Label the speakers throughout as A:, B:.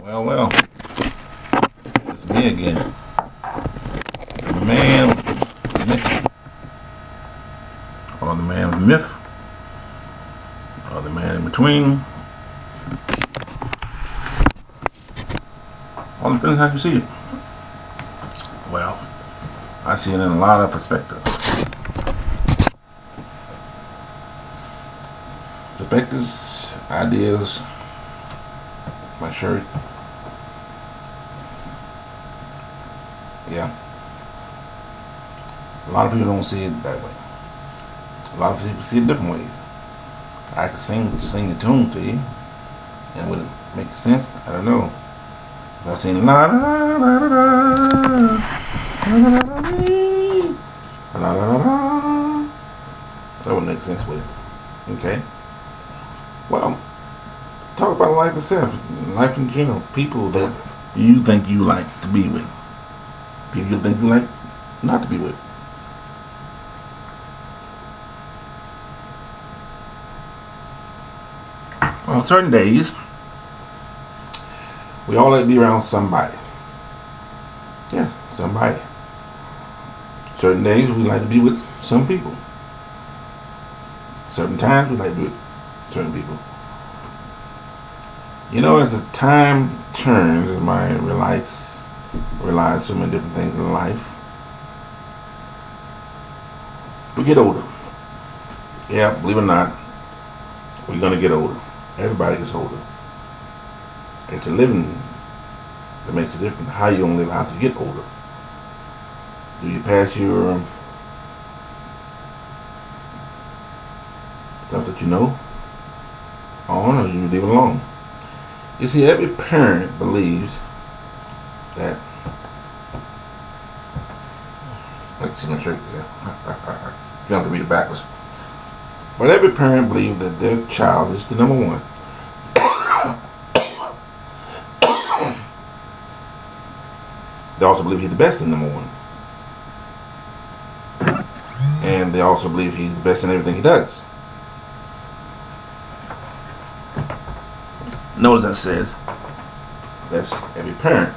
A: Well, it's me again. The man of myth, or the man of myth, or the man in between. All depends how you see it. Well, I see it in a lot of perspectives. Perspectives, ideas, my shirt. Yeah. A lot of people don't see it that way. A lot of people see it different ways. I could sing the tune to you, and would it make sense? I don't know. If I sing la la la la la la la la la, that would make sense with it. Okay. Well, talk about life itself, life in general. People that you think you like to be with. People you think you like not to be with. On certain days, we all like to be around somebody. Yeah, somebody. Certain days, we like to be with some people. Certain times, we like to be with certain people. You know, as the time turns, as my realize so many different things in life, we get older. Yeah, believe it or not, we're gonna get older. Everybody gets older. It's a living that makes a difference. How you gonna live after you get older? Do you pass your stuff that you know on, or you leave it alone? You see, every parent believes that. Let's see my shirt there. You have to read it backwards. But every parent believes that their child is the number one. They also believe he's the best in number one. And they also believe he's the best in everything he does. Notice that says, that's every parent.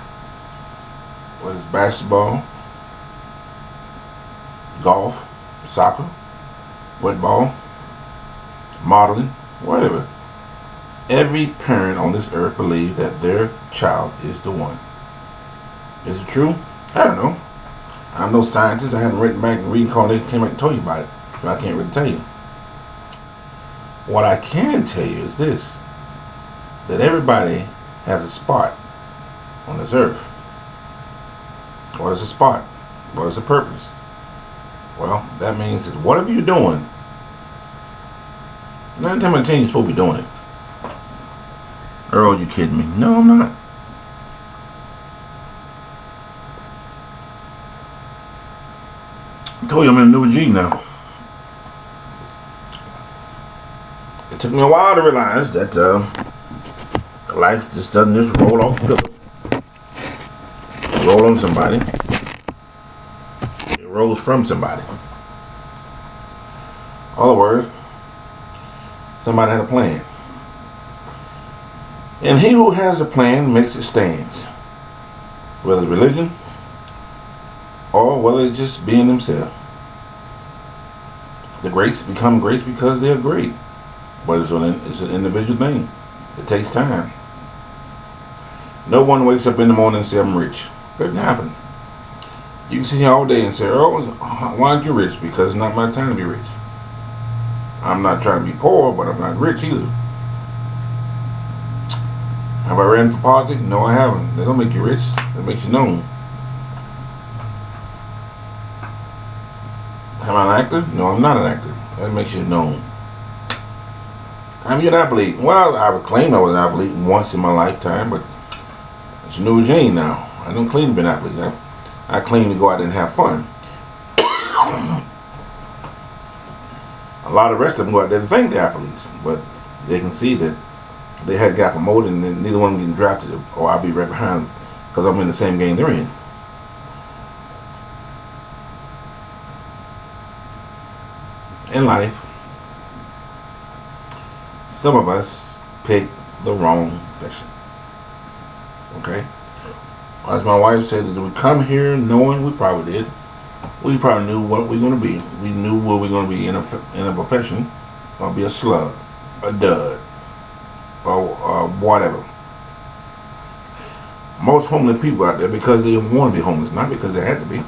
A: Whether it's basketball, golf, soccer, football, modeling, whatever. Every parent on this earth believes that their child is the one. Is it true? I don't know. I'm no scientist. I haven't written back and reincarnated, came back and told you about it. So I can't really tell you. What I can tell you is this. That everybody has a spot on this earth. What is a spot? What is a purpose? Well, that means that whatever you're doing, 9 times out of 10 you're supposed to be doing it. Earl, you kidding me? No, I'm not. I told you I'm in a new G now. It took me a while to realize that life just doesn't just roll off the pillow. Roll on somebody. It rolls from somebody. In other words, somebody had a plan. And he who has a plan makes it stands. Whether it's religion or whether it's just being themselves. The greats become greats because they're great. But it's an individual thing. It takes time. No one wakes up in the morning and says, I'm rich. It doesn't happen. You can sit here all day and say, Earl, why aren't you rich? Because it's not my time to be rich. I'm not trying to be poor, but I'm not rich either. Have I ran for politics? No, I haven't. They don't make you rich. They make you known. Am I an actor? No, I'm not an actor. That makes you known. Am you an athlete? Well, I would claim I was an athlete once in my lifetime, but it's a new regime now. I don't claim to be an athlete. I claim to go out and have fun. A lot of the rest of them go out there to think they're athletes, but they can see that they had got promoted and then neither one of them getting drafted, or I'll be right behind them because I'm in the same game they're in. In life, some of us pick the wrong profession. Okay? As my wife said, did we come here knowing? We probably did. We probably knew what we were going to be. We knew where we were going to be in a profession. Or be a slug, a dud, or whatever. Most homeless people out there because they want to be homeless, not because they had to be.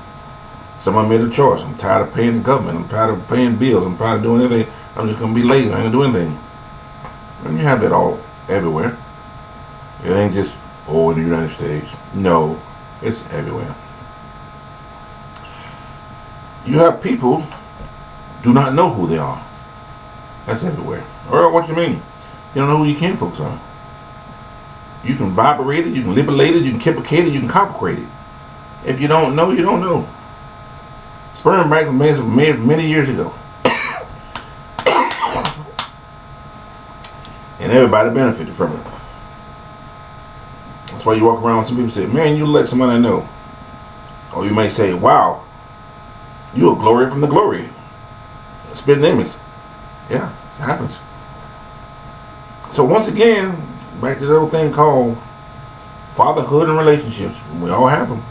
A: Someone made a choice. I'm tired of paying the government. I'm tired of paying bills. I'm tired of doing anything. I'm just going to be lazy. I ain't going to do anything. And you have that all everywhere. It ain't just, in the United States. No, it's everywhere. You have people do not know who they are. That's everywhere. Or what you mean? You don't know who your kin folks are. You can vibrate it, you can liberate it, you can kipicate it, you can complicate it. If you don't know, you don't know. Sperm bank was made many years ago. And everybody benefited from it. That's why you walk around and some people say, man, you let somebody know. Or you may say, wow, you a glory from the glory. Spit an image. Yeah, it happens. So once again, back to the old thing called fatherhood and relationships. We all have them.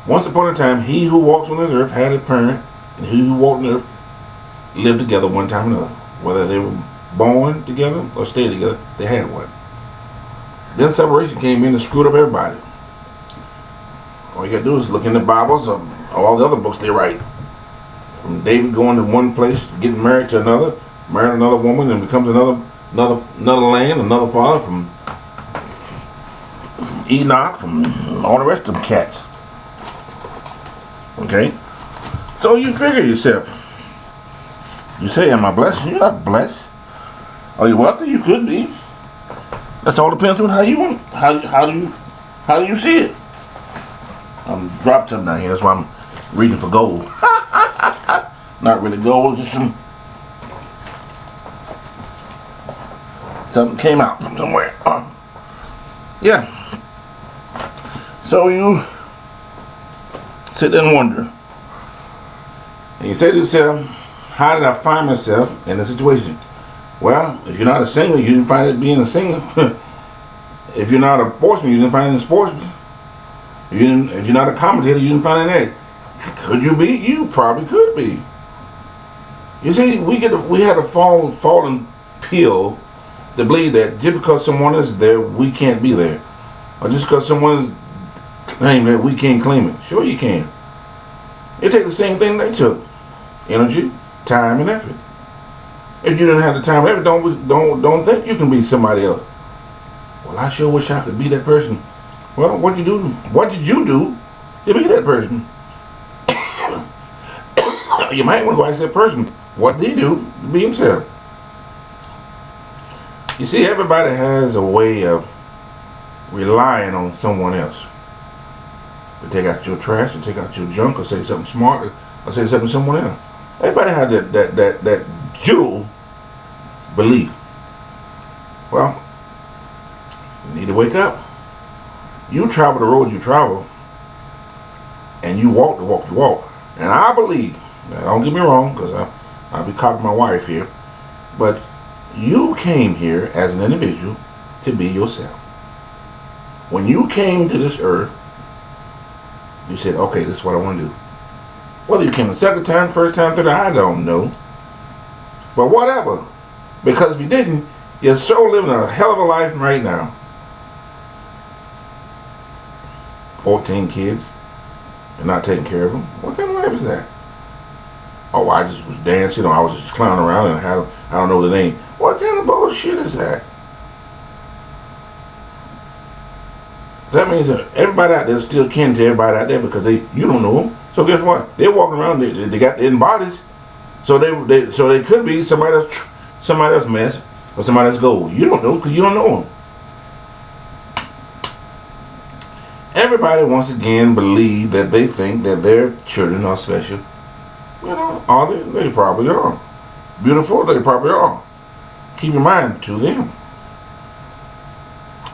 A: Once upon a time, he who walks on this earth had a parent, and he who walked on the earth lived together one time or another. Whether they were born together or stayed together, they had one. Then separation came in and screwed up everybody. All you gotta do is look in the Bibles or all the other books they write. From David going to one place, getting married to another, marrying another woman, and becomes another land, another father, from Enoch, from all the rest of them cats. Okay? So you figure yourself. You say, am I blessed? You're not blessed. Are you wealthy? You could be. That's all depends on how you want. How do you see it? I'm dropped up down here. That's why I'm reading for gold. Not really gold, just something came out from somewhere. Yeah. So you sit there and wonder. And you say to yourself, how did I find myself in this situation? Well, if you're not a singer, you didn't find it being a singer. If you're not a sportsman, you didn't find it in sportsman. If you're not a commentator, you didn't find it in that. Could you be? You probably could be. You see, we had a fallen pill to believe that just because someone is there, we can't be there. Or just because someone's claimed that, we can't claim it. Sure you can. It takes the same thing they took. Energy, time, and effort. If you didn't have the time and effort, don't think you can be somebody else. Well, I sure wish I could be that person. Well, what did you do to be that person? You might want to ask that person, what did he do to be himself? You see, everybody has a way of relying on someone else to take out your trash, to take out your junk, or say something smart, or say something to someone else. Everybody has that jewel belief. Well, you need to wake up. You travel the road you travel, and you walk the walk you walk. And I believe, now don't get me wrong, because I'll be copying my wife here, but you came here as an individual to be yourself. When you came to this earth, you said, okay, this is what I want to do. Whether you came the second time, first time, third time, I don't know. But whatever. Because if you didn't, you're so living a hell of a life right now. 14 kids and not taking care of them. What kind of life is that? Oh, I just was dancing, or I was just clowning around and I don't know the name. What kind of bullshit is that? That means that everybody out there is still kin to everybody out there because you don't know them. So guess what? They're walking around. They got their bodies, so they could be somebody else mess or somebody else gold. You don't know because you don't know them. Everybody once again believe that they think that their children are special. You know, are they? They probably are. Beautiful, they probably are. Keep in mind, to them.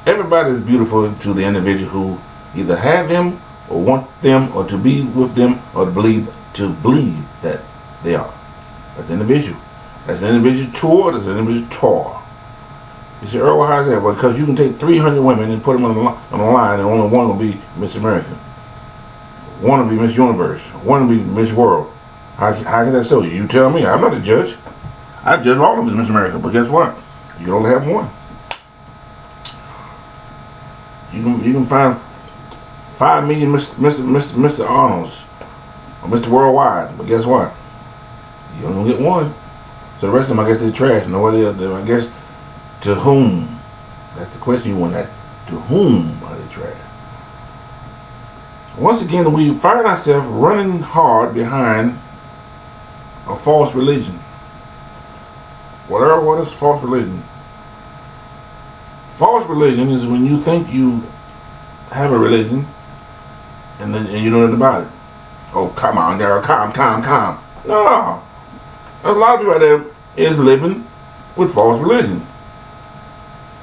A: Everybody is beautiful to the individual who either have them or want them or to be with them or to believe that they are. That's an individual. That's an individual tour, that's an individual tour. You say, Earl, how's that? Well, because you can take 300 women and put them on the line, and only one will be Miss America. One will be Miss Universe. One will be Miss World. How can that so? You tell me. I'm not a judge. I judge all of them as Miss America, but guess what? You can only have one. You can find 5 million Mr. Arnolds or Mr. Worldwide, but guess what? You only get one. So the rest of them, I guess, they're trash. Nobody else. I guess, to whom? That's the question you want. That to whom are they trash? Once again, we find ourselves running hard behind a false religion. What is false religion? False religion is when you think you have a religion and you know nothing about it. Oh, come on, Daryl, calm. No. There's a lot of people out there is living with false religion.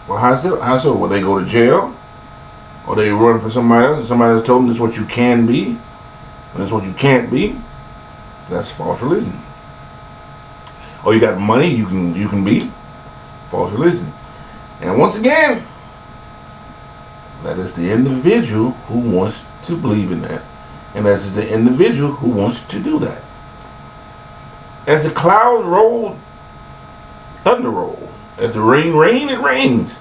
A: Well, how so? Will they go to jail? Or they run for somebody else and somebody else told them this is what you can be and this is what you can't be? That's false religion. Or you got money you can be? False religion. And once again, that is the individual who wants to believe in that. And that is the individual who wants to do that. As the clouds roll, thunder roll. As the rain, it rains.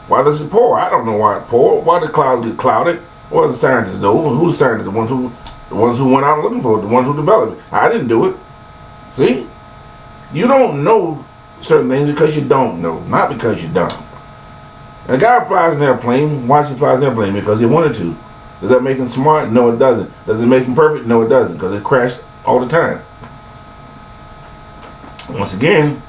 A: Why does it pour? I don't know why it pour. Why the clouds get clouded? Well, the scientists know. Who's the scientists? The ones who went out looking for it, the ones who developed it. I didn't do it. See? You don't know certain things because you don't know, not because you're dumb. And a guy flies an airplane. Why does he fly an airplane? Because he wanted to. Does that make him smart? No, it doesn't. Does it make him perfect? No, it doesn't, because it crashes all the time. Once again,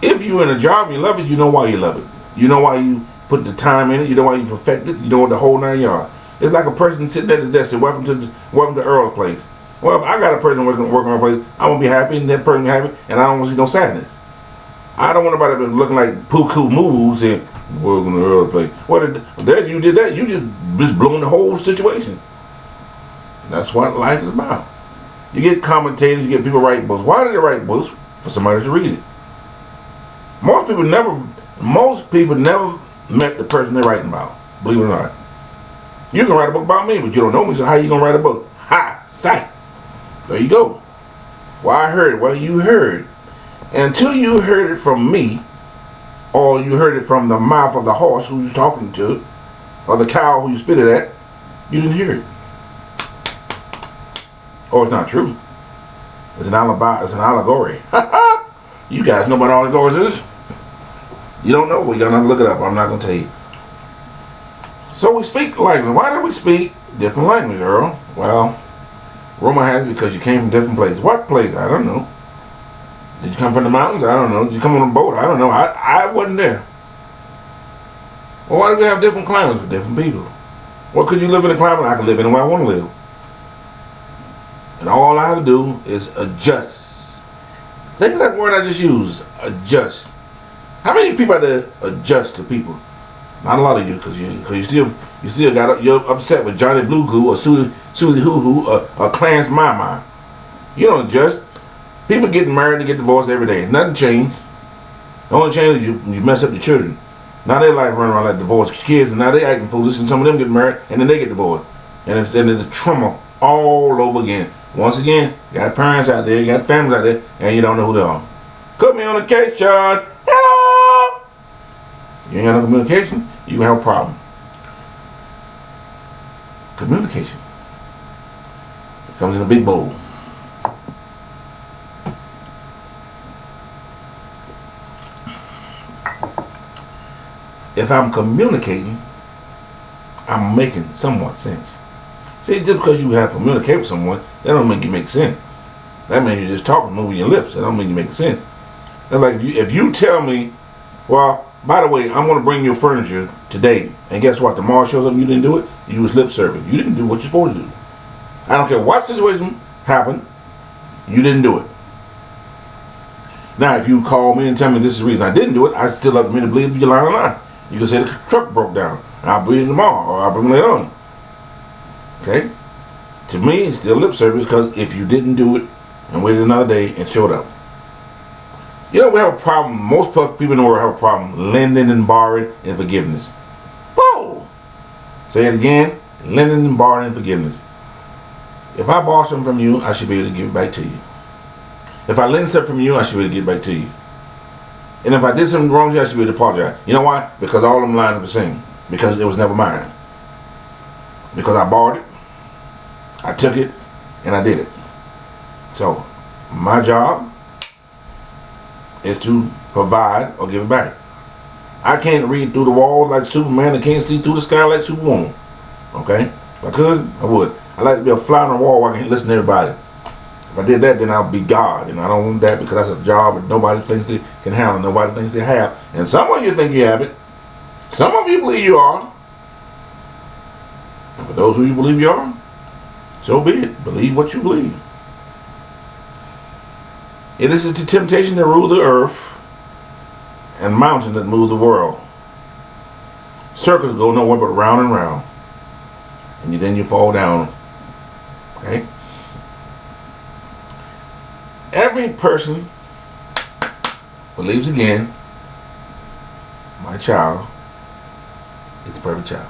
A: if you're in a job and you love it, you know why you love it. You know why you put the time in it. You know why you perfect it. You know what the whole 9 yards. It's like a person sitting at the desk and welcome to Earl's place. Well, if I got a person working on my place, I'm gonna be happy, and that person be happy, and I don't want to see no sadness. I don't want nobody looking like poo-coo moo saying, welcome to Earl's place. Well, you did that. You just blowing the whole situation. That's what life is about. You get commentators, you get people write books. Why do they write books? For somebody to read it. Most people never met the person they're writing about. Believe it or not. You can write a book about me, but you don't know me, so how you gonna write a book? Ha! Sight! There you go. Well, I heard it. Well, you heard. Until you heard it from me, or you heard it from the mouth of the horse who you was talking to, or the cow who you spit it at, you didn't hear it. Or it's not true. It's an alibi. It's an allegory. You guys know what allegories is? You don't know? Well, you're going to look it up. I'm not going to tell you. So we speak language. Why do we speak different language, Earl? Well, rumor has it because you came from different places. What place? I don't know. Did you come from the mountains? I don't know. Did you come on a boat? I don't know. I wasn't there. Well, why do we have different climates for different people? Well, could you live in a climate? I can live anywhere I want to live. And all I have to do is adjust. Think of that word I just used, adjust. How many people out there adjust to people? Not a lot of you, because you still you're upset with Johnny Blue Glue or Susie Hoo Hoo or Clarence Mama. You don't adjust. People getting married and get divorced every day. Nothing changed. The only change is you mess up the children. Now their life running around like divorced kids, and now they acting foolish, and some of them get married and then they get divorced, and it's a trauma all over again. Once again, you got parents out there, you got families out there, and you don't know who they are. Communication. Hello. You ain't got no communication, you can have a problem. Communication. It comes in a big bowl. If I'm communicating, I'm making somewhat sense. See, just because you have to communicate with someone, that don't make you make sense. That means you're just talking, moving your lips. That don't make you make sense. That's like if you tell me, well, by the way, I'm going to bring your furniture today, and guess what? Tomorrow shows up and you didn't do it, you was lip serving. You didn't do what you're supposed to do. I don't care what situation happened, you didn't do it. Now, if you call me and tell me this is the reason I didn't do it, I still have to believe you're lying or not. You can say the truck broke down, and I'll believe it tomorrow, or I'll bring it later on. Okay? To me, it's still lip service, because if you didn't do it and waited another day and showed up. You know, we have a problem. Most people in the world have a problem lending and borrowing and forgiveness. Whoa! Say it again. Lending and borrowing and forgiveness. If I borrow something from you, I should be able to give it back to you. If I lend something from you, I should be able to give it back to you. And if I did something wrong to you, I should be able to apologize. You know why? Because all of them line up the same. Because it was never mine. Because I borrowed it, I took it, and I did it. So, my job is to provide or give it back. I can't read through the walls like Superman. I can't see through the sky like Superwoman. Okay? If I could, I would. I like to be a fly on the wall where I can listen to everybody. If I did that, then I'll be God. And I don't want that because that's a job that nobody thinks they can handle. Nobody thinks they have. And some of you think you have it. Some of you believe you are. And for those who you believe you are, so be it. Believe what you believe. It is the temptation that rule the earth and mountain that move the world. Circles go nowhere but round and round. And then you fall down. Okay? Every person believes again, my child is the perfect child.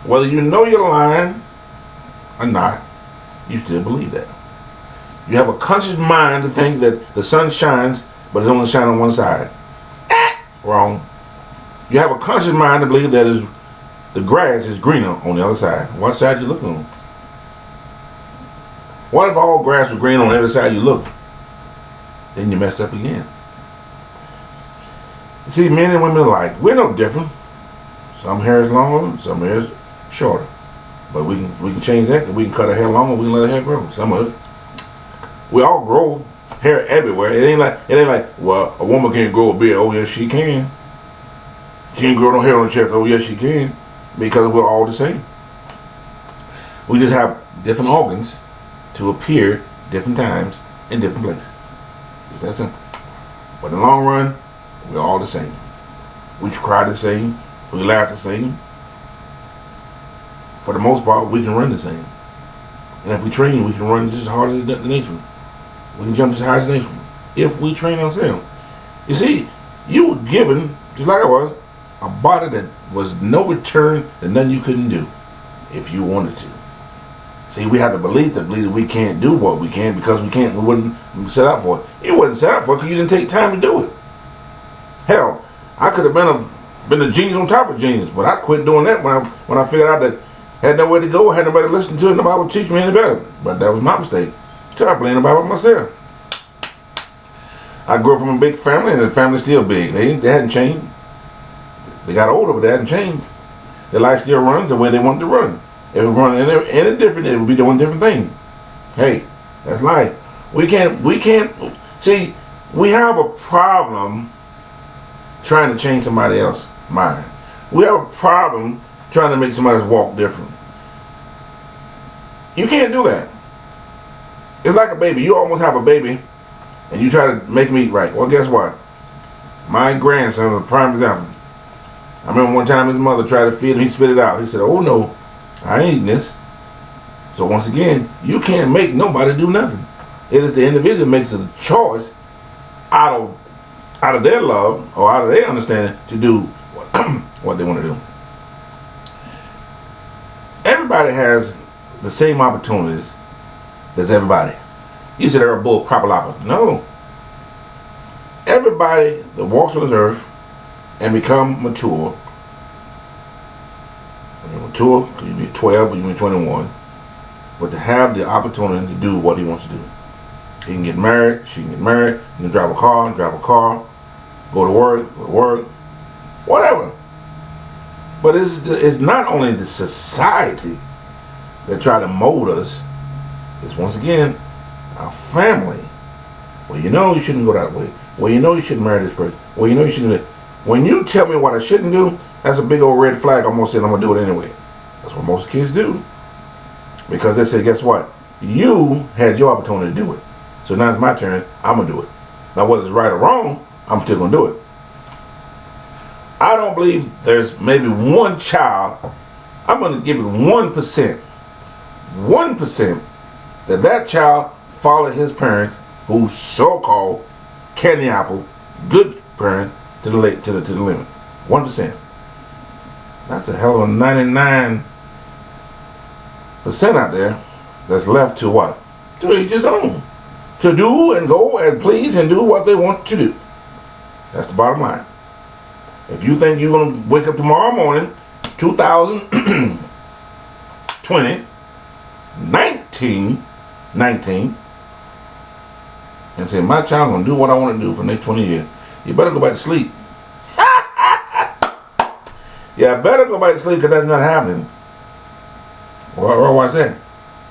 A: Whether you know you're lying or not, you still believe that. You have a conscious mind to think that the sun shines, but it only shines on one side. Wrong. You have a conscious mind to believe that the grass is greener on the other side. What side you looking on? What if all grass was green on every side you look? Then you mess up again. You see, men and women alike, we're no different. Some hair is longer, some hair is shorter. But we can change that. We can cut our hair longer, we can let our hair grow. Some of it. We all grow hair everywhere. It ain't like, well, a woman can't grow a beard. Oh yes, she can. She can't grow no hair on her chest. Oh yes, she can. Because we're all the same. We just have different organs to appear different times in different places. It's that simple. But in the long run, we're all the same. We cry the same. We laugh the same. For the most part, we can run the same. And if we train, we can run just as hard as the next one. We can jump as high as the next one. If we train ourselves. You see, you were given, just like I was, a body that was no return and nothing you couldn't do if you wanted to. See, we have the belief that we can't do what we can because we wouldn't set up for it. You wasn't set up for it because you didn't take time to do it. Hell, I could have been a genius on top of genius, but I quit doing that when I figured out that I had nowhere to go, I had nobody to listen to, and nobody would teach me any better. But that was my mistake. So I blamed about myself. I grew up from a big family, and the family's still big. They hadn't changed. They got older, but they hadn't changed. Their life still runs the way they want to run. If it run any different, it would be doing different things. Hey, that's life. We can't see. We have a problem trying to change somebody else's mind. We have a problem trying to make somebody's walk different. You can't do that. It's like a baby. You almost have a baby, and you try to make him eat right. Well, guess what? My grandson is a prime example. I remember one time his mother tried to feed him. He spit it out. He said, "Oh no, I ain't eating this." So once again, you can't make nobody do nothing. It is the individual that makes a choice out of their love or out of their understanding to do what they want to do. Everybody has the same opportunities as everybody. You said they're a bull proper lopper. No. Everybody that walks on this earth and become mature. When you're mature, you be 12 or you be 21. But to have the opportunity to do what he wants to do. He can get married, she can get married, he can drive a car, go to work, whatever. But it's not only the society that try to mold us, it's once again our family. Well, you know you shouldn't go that way. Well, you know you shouldn't marry this person. Well, you know you shouldn't do it. When you tell me what I shouldn't do, that's a big old red flag. I'm going to say I'm going to do it anyway. That's what most kids do. Because they say, guess what? You had your opportunity to do it. So now it's my turn. I'm going to do it. Now, whether it's right or wrong, I'm still going to do it. I don't believe there's maybe one child, I'm going to give it 1%. 1% that child followed his parents who's so-called candy apple, good parent to the limit. 1%. That's a hell of a 99% out there that's left to what? To each his own. To do and go and please and do what they want to do. That's the bottom line. If you think you're going to wake up tomorrow morning, 2020, 19, and say, my child going to do what I want to do for the next 20 years, you better go back to sleep. Yeah, I better go back to sleep because that's not happening. Well, why's that?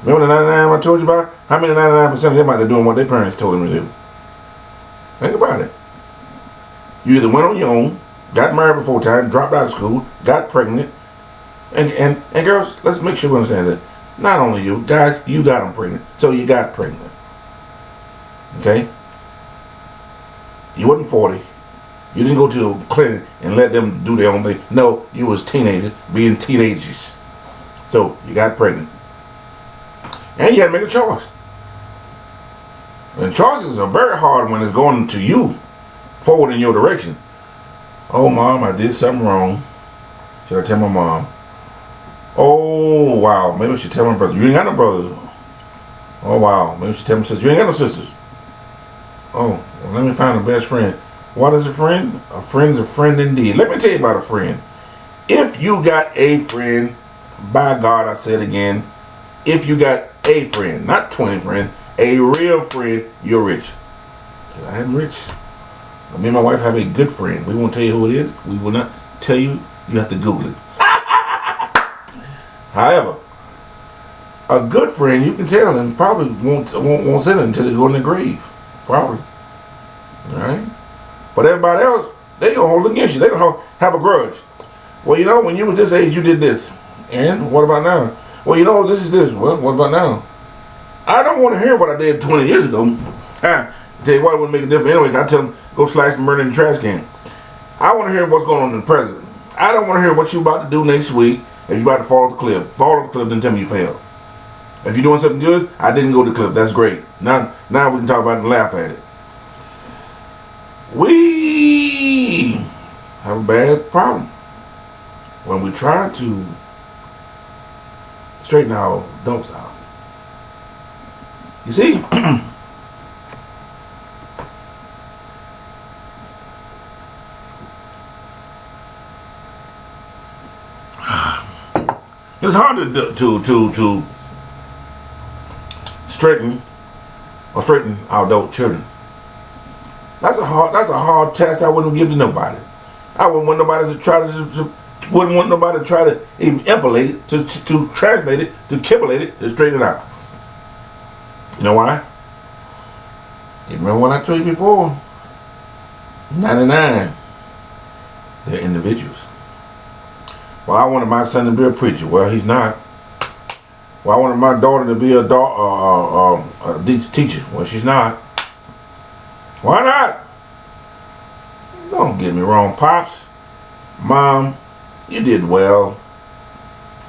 A: Remember the 99 I told you about? How many 99% of them out there doing what their parents told them to do? Think about it. You either went on your own, got married before time, dropped out of school, got pregnant, and girls, let's make sure we understand that. Not only you, guys, you got them pregnant. So you got pregnant. Okay? You wasn't 40. You didn't go to the clinic and let them do their own thing. No, you was teenagers being teenagers. So you got pregnant. And you had to make a choice. And choices are very hard when it's going to you, forward in your direction. Oh, Mom, I did something wrong. Should I tell my mom? Oh, wow, maybe I should tell my brother. You ain't got no brothers. Oh, wow, maybe I should tell my sister. You ain't got no sisters. Oh, well, let me find a best friend. What is a friend? A friend's a friend indeed. Let me tell you about a friend. If you got a friend, by God, I said again, if you got a friend, not 20 friends, a real friend, you're rich. I am rich. Me and my wife have a good friend. We won't tell you who it is. We will not tell you. You have to Google it. However, a good friend, you can tell them, probably won't say it until they go in the grave. Probably. All right? But everybody else, they gonna hold it against you. They gonna have a grudge. Well, you know, when you was this age, you did this. And what about now? Well, you know, this is this. Well, what about now? I don't want to hear what I did 20 years ago. Tell you what, it wouldn't make a difference anyway. I tell them, go slash and murder in the trash can. I want to hear what's going on in the present. I don't want to hear what you about to do next week if you about to fall off the cliff. Fall off the cliff, then tell me you failed. If you're doing something good, I didn't go to the cliff. That's great. Now we can talk about it and laugh at it. We have a bad problem when we try to straighten our adults out. You see, it's hard to straighten our adult children. That's a hard task I wouldn't give to nobody. I wouldn't want nobody to try to even implement it, to translate it, to kibulate it, to straighten it out. You know why? You remember what I told you before? 99. They're individuals. Well, I wanted my son to be a preacher. Well, he's not. Well, I wanted my daughter to be a teacher. Well, she's not. Why not? Don't get me wrong, Pops. Mom, you did well.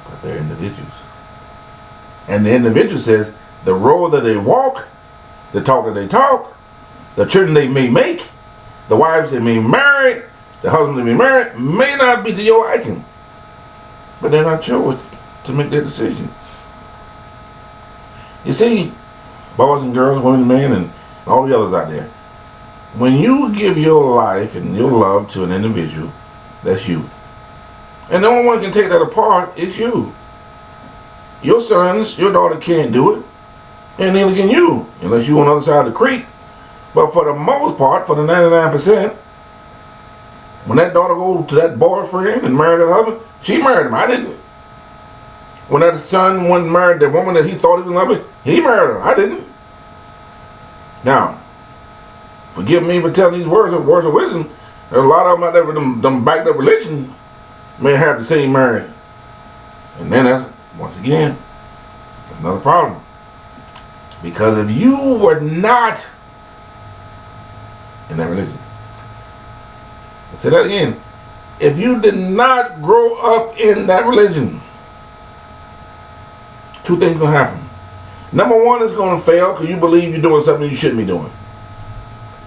A: But they're individuals. And the individual says, the road that they walk, the talk that they talk, the children they may make, the wives they may marry, the husband they may marry, may not be to your liking. But they're not yours to make that decision. You see, boys and girls, women and men, and all the others out there, when you give your life and your love to an individual, that's you. And the only one who can take that apart is you. Your sons, your daughter can't do it. And neither can you, unless you're on the other side of the creek. But for the most part, for the 99%, when that daughter goes to that boyfriend and married that husband, she married him. I didn't. When that son went and married the woman that he thought he was loving, he married her. I didn't. Now, forgive me for telling these words of wisdom. There's a lot of them out there with them backed up religions may have the same marriage. And then that's, once again, another problem. Because if you were not in that religion, I'll say that again, if you did not grow up in that religion, two things going to happen. Number one, it's going to fail because you believe you're doing something you shouldn't be doing.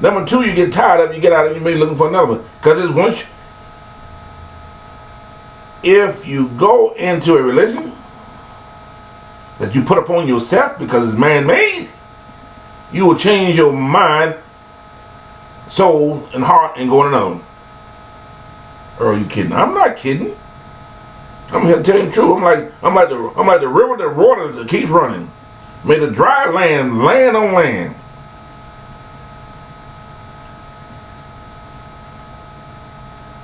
A: Number two, you get tired of it, you get out of it, you may be looking for another one. Because it's once if you go into a religion that you put upon yourself because it's man-made, you will change your mind, soul, and heart and go on another one. Or are you kidding? I'm not kidding. I'm here to tell you the truth. I'm like the river that water that keeps running. May the dry land land on land.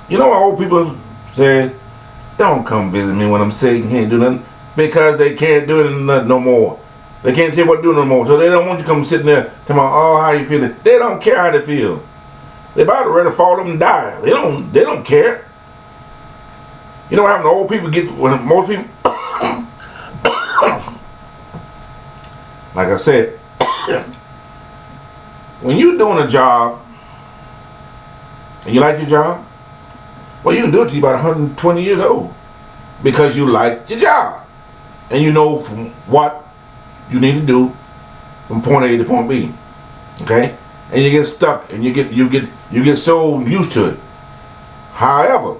A: You know, old people say, "Don't come visit me when I'm sick and can't do nothing," because they can't do it no more. They can't tell you what to do no more. So they don't want you to come sitting there talking about, "Oh, how you feeling?" They don't care how they feel. They about ready to fall up and die. They don't care. You know what happens to old people when most people like I said, when you're doing a job and you like your job, well, you can do it till you're about 120 years old because you like your job and you know from what you need to do from point A to point B. Okay, and you get stuck and you get so used to it. However,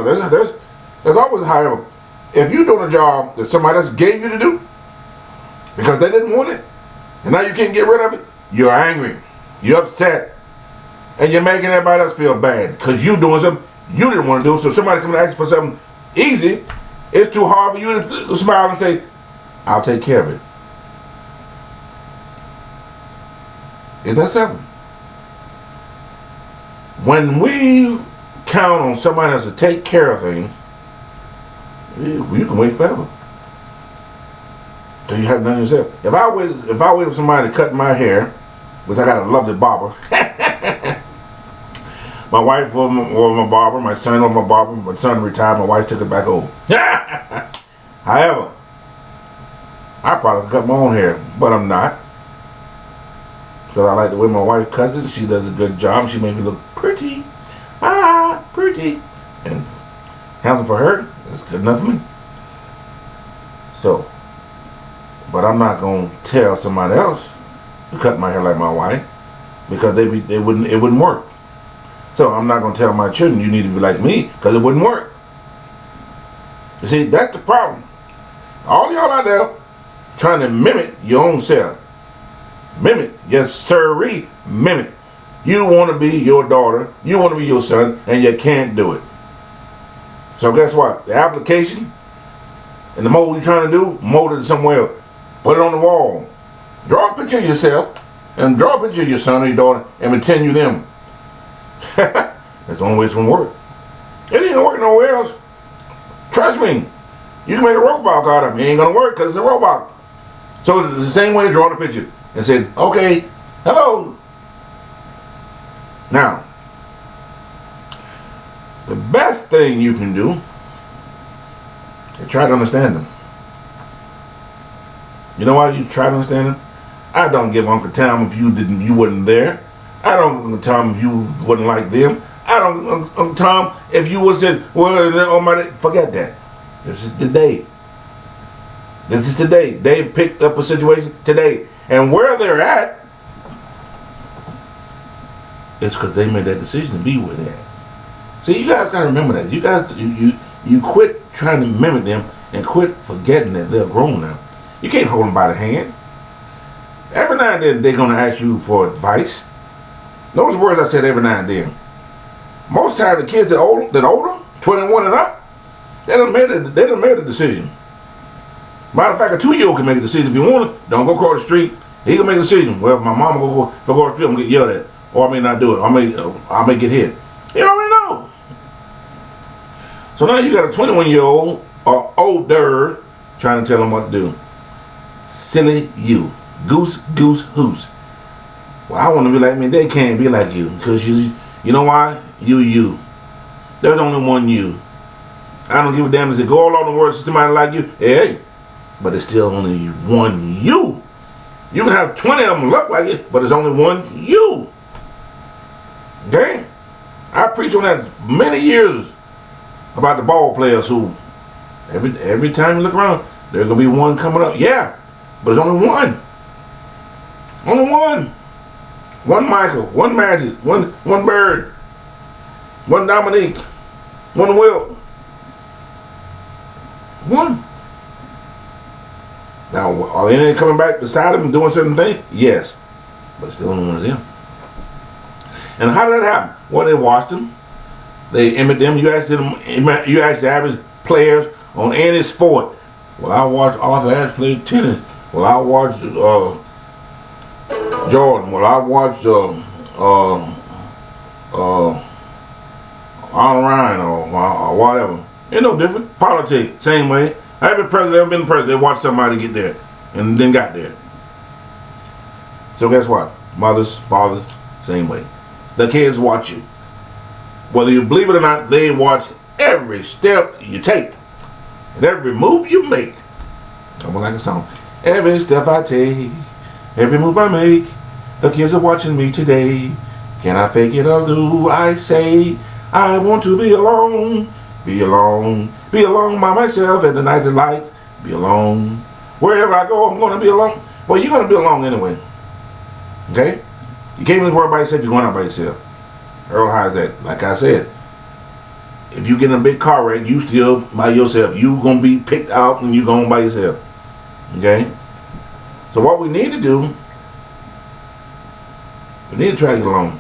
A: there's always a however. If you're doing a job that somebody else gave you to do because they didn't want it, and now you can't get rid of it, you're angry, you're upset, and you're making everybody else feel bad because you're doing something you didn't want to do. So somebody comes and asks for something easy, it's too hard for you to smile and say, "I'll take care of it." Isn't that simple? When we count on somebody else to take care of things, you can wait forever. So you have none yourself. If I wait for somebody to cut my hair, which I got a lovely barber, my wife was my barber, my son was my barber, my son retired, my wife took it back over. However, I probably could cut my own hair, but I'm not. Because I like the way my wife cuts it. She does a good job. She makes me look pretty. Pretty. And handling for her, that's good enough for me. So, but I'm not going to tell somebody else to cut my hair like my wife because it wouldn't work. So I'm not going to tell my children, you need to be like me, because it wouldn't work. You see, that's the problem. All y'all out there trying to mimic your own self. Mimic. Yes, sirree. Mimic. You want to be your daughter, you want to be your son, and you can't do it. So guess what? The application and the mold you're trying to do, mold it somewhere else. Put it on the wall. Draw a picture of yourself and draw a picture of your son or your daughter and pretend you them. That's the only way it's going to work. It ain't going to work nowhere else. Trust me. You can make a robot out of it. It ain't going to work because it's a robot. So it's the same way to draw the picture and say, "Okay, hello." Now, the best thing you can do is try to understand them. You know why you try to understand them? I don't give Uncle Tom if you wasn't there. I don't give Uncle Tom if you wasn't like them. I don't Uncle Tom if you wasn't, well, forget that. This is the day. This is today. They picked up a situation today. And where they're at, it's because they made that decision to be where they're at. See, you guys got to remember that. You guys, you quit trying to mimic them and quit forgetting that they're grown now. You can't hold them by the hand. Every now and then they're going to ask you for advice. Those words I said every now and then. Most times the kids that older, 21 and up, they done made a decision. Matter of fact, a 2-year-old can make a decision if you want to. Don't go across the street. He can make a decision. Well, if my mama go across the street, I'm going to get yelled at. Or I may not do it. I may get hit. You already know. So now you got a 21-year-old or older trying to tell them what to do. Silly you. Goose, hoose. Well, I want to be like me. They can't be like you. Because you know why? You. There's only one you. I don't give a damn if they go all over the world to somebody like you. Hey, but there's still only one you. You can have 20 of them look like it, but there's only one you. Okay? I preach on that for many years about the ball players who every time you look around, there's gonna be one coming up. Yeah, but there's only one. Only one. one Michael, one Magic, one Bird, one Dominique, one Will. One. Now, are they coming back beside him and doing certain things? Yes. But still only one of them. And how did that happen? Well, they watched them. They imitate them. You ask the average players on any sport. Well, I watched Arthur Ashe play tennis. Well, I watched Jordan. Well, I watched Arnold Ryan or whatever. It's no different. Politics, same way. Every president ever been president, they watched somebody get there and then got there. So guess what? Mothers, fathers, same way. The kids watch you. Whether you believe it or not, they watch every step you take and every move you make. Come on, like a song. Every step I take, every move I make, the kids are watching me today. Can I fake it or do I say I want to be alone? Be alone. Be alone by myself at the night of light. Be alone. Wherever I go, I'm going to be alone. Well, you're going to be alone anyway. Okay? You came in this world by yourself, you're going out by yourself. Earl High is that. Like I said, if you get in a big car wreck, you still by yourself. You going to be picked out and you going by yourself. Okay? So what we need to do, we need to try to get along.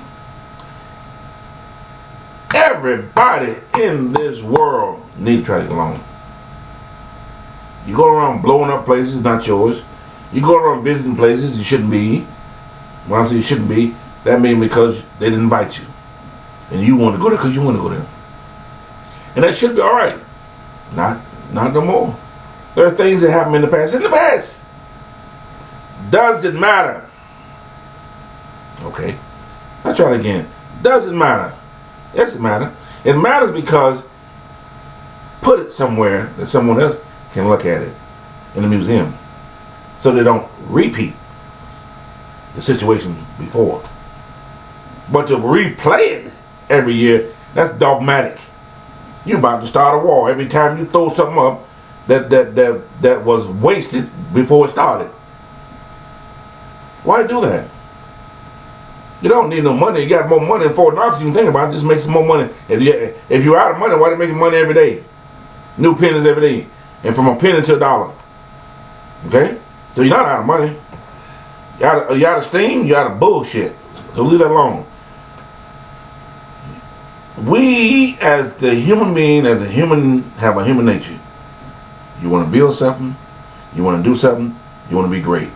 A: Everybody in this world need to try to get along. You go around blowing up places not yours. You go around visiting places you shouldn't be. When I say you shouldn't be, that means because they didn't invite you. And you want to go there because you want to go there. And that should be alright. Not no more. There are things that happened in the past. In the past. Does it matter? Okay. Let's try it again. Does it matter? Yes, it matters. It matters because put it somewhere that someone else can look at it in the museum so they don't repeat the situation before. But to replay it every year, that's dogmatic. You're about to start a war every time you throw something up that was wasted before it started. Why do that? You don't need no money. You got more money than $4. You can think about it. Just make some more money. If you're out of money, why are they making money every day? New pennies every day. And from a penny to $1. Okay? So you're not out of money. You out of steam, you out of bullshit. So leave that alone. We as the human being, as a human, have a human nature. You want to build something, you want to do something, you want to be great.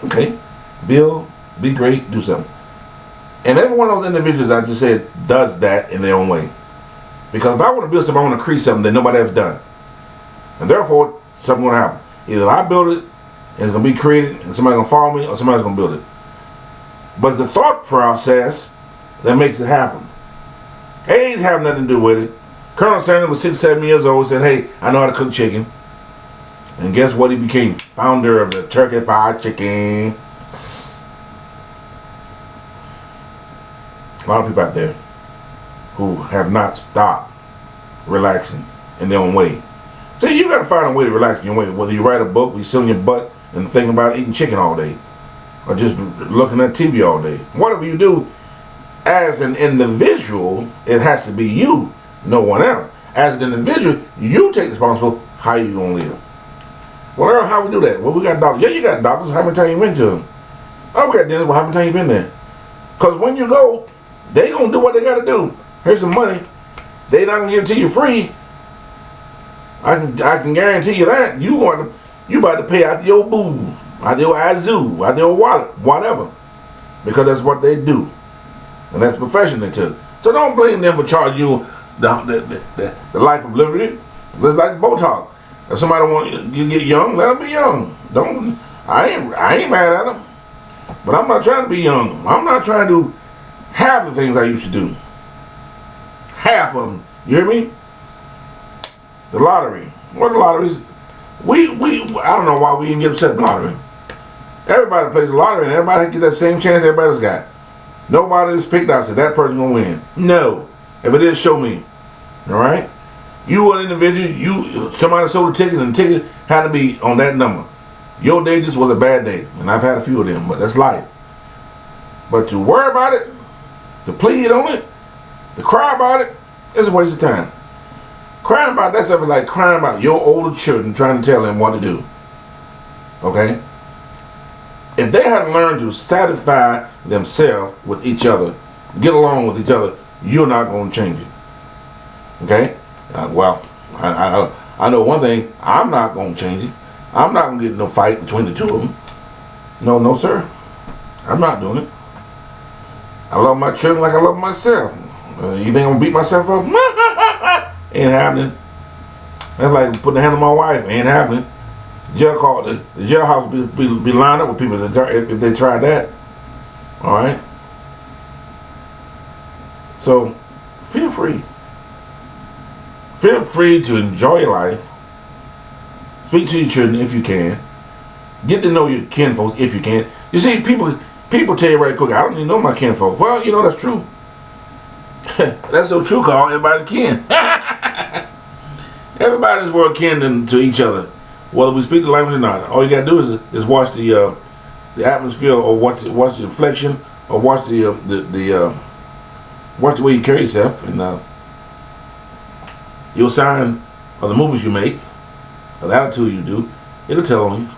A: Okay? Build, be great, do something. And every one of those individuals I just said does that in their own way. Because if I want to build something, I want to create something that nobody has done. And therefore, something's going to happen. Either I build it, and it's going to be created, and somebody's going to follow me, or somebody's going to build it. But it's the thought process that makes it happen. Age have nothing to do with it. Colonel Sanders was 6, 7 years old, said, hey, I know how to cook chicken. And guess what he became? Founder of the Turkey Fried Chicken. A lot of people out there who have not stopped relaxing in their own way. See, you got to find a way to relax in your way. Whether you write a book, or you sit on your butt and think about eating chicken all day, or just looking at TV all day. Whatever you do, as an individual, it has to be you, no one else. As an individual, you take responsibility how you gonna live. Well, Earl, how we do that? Well, we got doctors. Yeah, you got doctors. How many times you been to them? Oh, we got dentists. Well, how many times you been there? Because when you go, they gonna do what they gotta do. Here's some money. They not gonna give it to you free. I can guarantee you that you about to pay out your boo, out your Azoo, out your wallet, whatever, because that's what they do, and that's the profession they took. So don't blame them for charging you the life of liberty. It's like Botox. If somebody want you to get young, let them be young. Don't. I ain't mad at them, but I'm not trying to be young. I'm not trying to do half the things I used to do. Half of them. You hear me? The lottery. What the lotteries? I don't know why we even get upset about lottery. Everybody plays the lottery and everybody get that same chance everybody's got. Nobody's picked out said that person gonna win. No. If it is, show me. Alright? You an individual, somebody sold a ticket and the ticket had to be on that number. Your day just was a bad day. And I've had a few of them, but that's life. But to worry about it, to plead on it, to cry about it, it's a waste of time. Crying about that stuff is like crying about your older children trying to tell them what to do. Okay? If they hadn't learned to satisfy themselves with each other, get along with each other, you're not going to change it. Okay? I know one thing. I'm not going to change it. I'm not going to get in no fight between the two of them. No, sir. I'm not doing it. I love my children like I love myself. You think I'm going to beat myself up? Ain't happening. That's like putting a hand on my wife. Ain't happening. The jailhouse be lined up with people if they try that. All right. So, feel free. Feel free to enjoy your life. Speak to your children if you can. Get to know your kinfolks if you can. You see, people tell you right quick, I don't even know my kinfolk. Well, you know that's true. That's so true, Carl. Everybody kin. Everybody's world kin to each other, whether we speak the language or not. All you gotta do is watch the atmosphere, or watch the reflection, or watch watch the way you carry yourself, and your sign of the movements you make, or the attitude you do, it'll tell on you.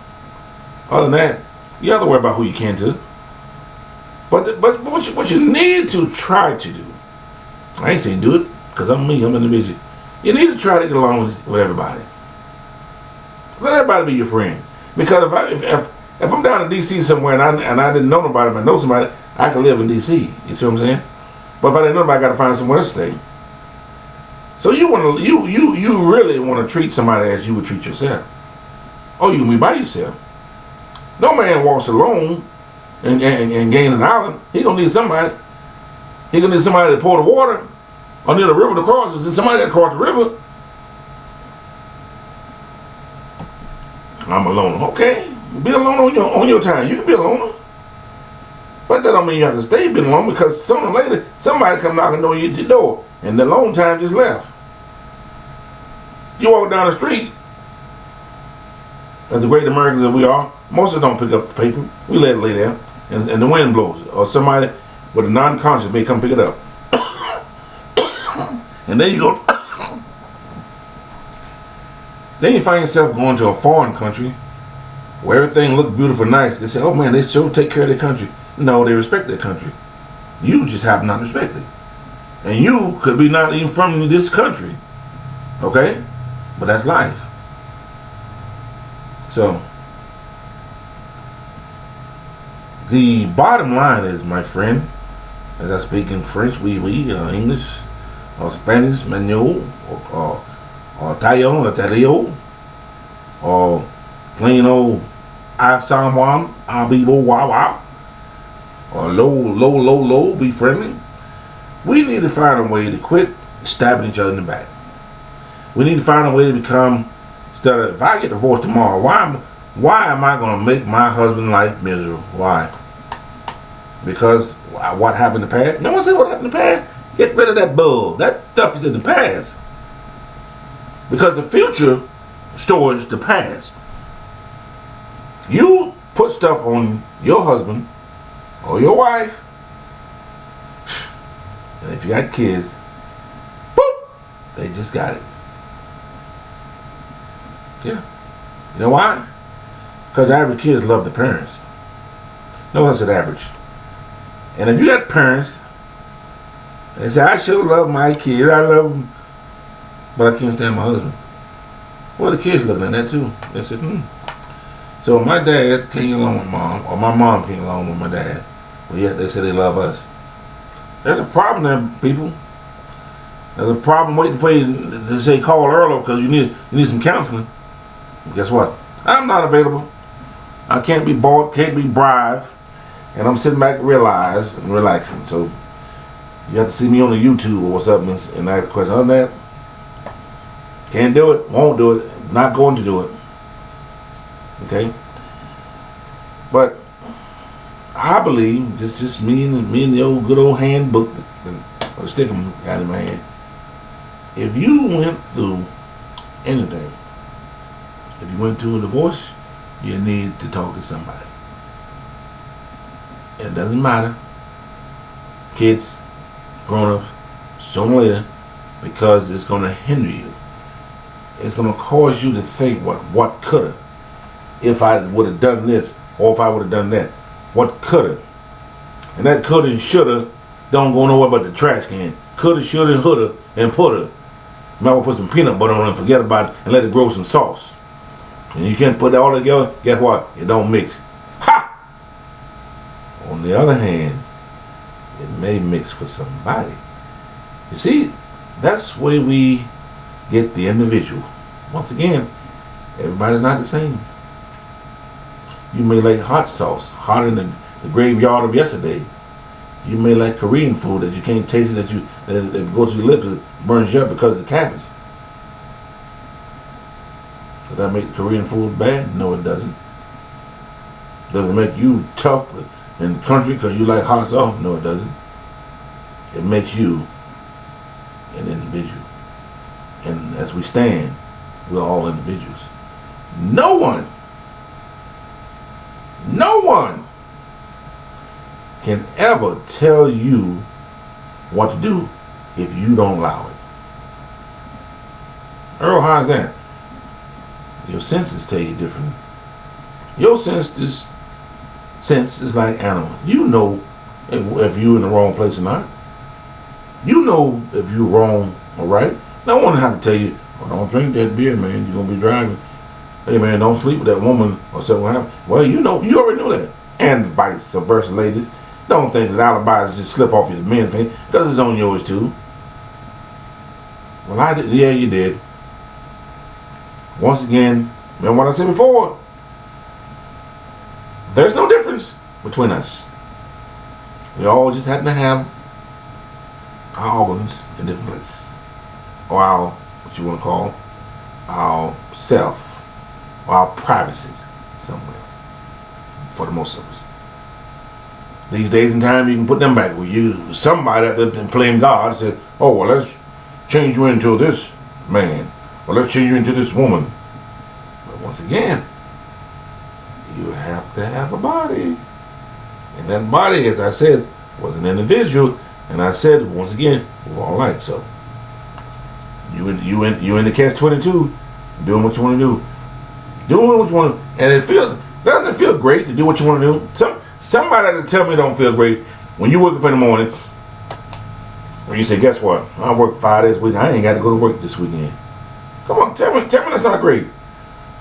A: Other than that, you have to worry about who you can to. But what you need to try to do, I ain't saying do it, because I'm me, I'm an individual. You need to try to get along with everybody. Let everybody be your friend. Because if I'm down in D.C. somewhere and I didn't know nobody, if I know somebody, I can live in D.C. You see what I'm saying? But if I didn't know nobody, I got to find somewhere to stay. So you really want to treat somebody as you would treat yourself. Oh, you can be by yourself. No man walks alone and gain an island. He gonna need somebody. He gonna need somebody to pour the water, or near the river to cross. If somebody got to cross the river, I'm alone. Okay, be alone on your time. You can be alone, but that don't mean you have to stay being alone, because sooner or later somebody come knocking on your door, and the alone time just left. You walk down the street, as the great Americans that we are, most of us don't pick up the paper. We let it lay there, and the wind blows, or somebody with a non-conscious may come pick it up. And then you go, then you find yourself going to a foreign country where everything looks beautiful and nice. They say, oh man, they sure take care of their country. No, they respect their country. You just have not respected it. And you could be not even from this country. Okay? But that's life. So, the bottom line is, my friend, as I speak in French, English, or Spanish, Manuel, or Italian, or Italio, or plain old I-San-Juan, I-Bibo, wow, or low, be friendly. We need to find a way to quit stabbing each other in the back. We need to find a way to become, instead of, if I get divorced tomorrow, why am I going to make my husband's life miserable? Why? Because what happened in the past? No one said what happened in the past. Get rid of that bull. That stuff is in the past. Because the future stores the past. You put stuff on your husband or your wife, and if you got kids, boop, they just got it. Yeah. You know why? Because average kids love the parents. No one said average. And if you got parents, they say, I sure love my kids, I love them, but I can't stand my husband. Well, the kids looking at that too. They said, So my dad can't get along with mom, or my mom can't get along with my dad, but yet they say they love us. There's a problem there, people. There's a problem waiting for you to say call early because you need some counseling. Guess what? I'm not available. I can't be bought, can't be bribed, and I'm sitting back realized and relaxing. So you have to see me on the YouTube or what's up and ask a question. Other than that, can't do it, won't do it, not going to do it. Okay? But I believe, just me and the old good old handbook, or the stick got in my hand. If you went through anything, if you went through a divorce, you need to talk to somebody. It doesn't matter kids, grown-ups, sooner or later, because it's going to hinder you. It's going to cause you to think what could have, if I would have done this, or if I would have done that. What could have? And that could and should have don't go nowhere but the trash can. Coulda, shoulda, woulda, and pulda. Might well put some peanut butter on it and forget about it and let it grow some sauce. And you can't put it all together, guess what? It don't mix. Ha! On the other hand, it may mix for somebody. You see, that's where we get the individual. Once again, everybody's not the same. You may like hot sauce, hotter than the graveyard of yesterday. You may like Korean food that you can't taste it, that goes to your lips, it burns you up because of the cabbage. Does that make Korean food bad? No, it doesn't. Does it make you tough in the country because you like hot sauce? No, it doesn't. It makes you an individual. And as we stand, we're all individuals. No one can ever tell you what to do if you don't allow it. Earl, how's that? Your senses tell you different. Your sense is like animal. You know if you're in the wrong place or not. You know if you're wrong or right. No one has to tell you, oh, don't drink that beer, man. You're going to be driving. Hey, man, don't sleep with that woman or something. Well, you already know that. And vice versa, ladies. Don't think that alibis just slip off your men thing, because it's on yours too. Well, I did. Yeah, you did. Once again, remember what I said before. There's no difference between us. We all just happen to have our organs in different places. Or our, what you want to call, our self, or our privacies somewhere. For the most of us. These days and time, you can put them back. Somebody out there playing God said, oh, well, let's change you into this man. Or let's change you into this woman. But once again, you have to have a body. And that body, as I said, was an individual. And I said, once again, we're all alike. So, you in the catch-22, doing what you want to do. Doing what you want to do. And doesn't it feel great to do what you want to do? Somebody that tell me it don't feel great when you wake up in the morning, when you say, guess what? I work 5 days a week. I ain't got to go to work this weekend. Come on, tell me that's not great.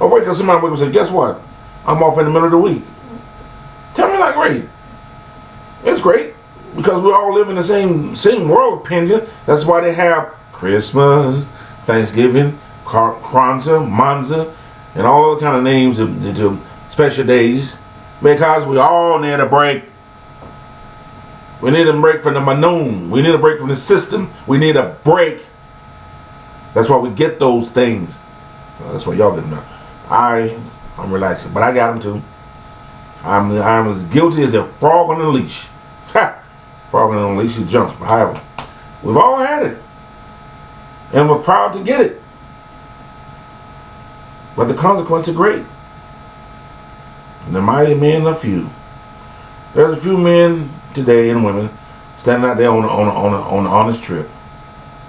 A: Or wake up, somebody wake up and say, guess what? I'm off in the middle of the week. Tell me not great. It's great because we all live in the same world, opinion. That's why they have Christmas, Thanksgiving, Kwanzaa, Monza, and all other kind of names of special days. Because we all need a break. We need a break from the manoon. We need a break from the system. We need a break. That's why we get those things. Well, that's why y'all get them now. I'm relaxing, but I got them too. I'm as guilty as a frog on a leash. Ha! Frog on a leash, he jumps. But however, we've all had it. And we're proud to get it. But the consequences are great. And the mighty men are few. There's a few men today and women standing out there on an honest trip.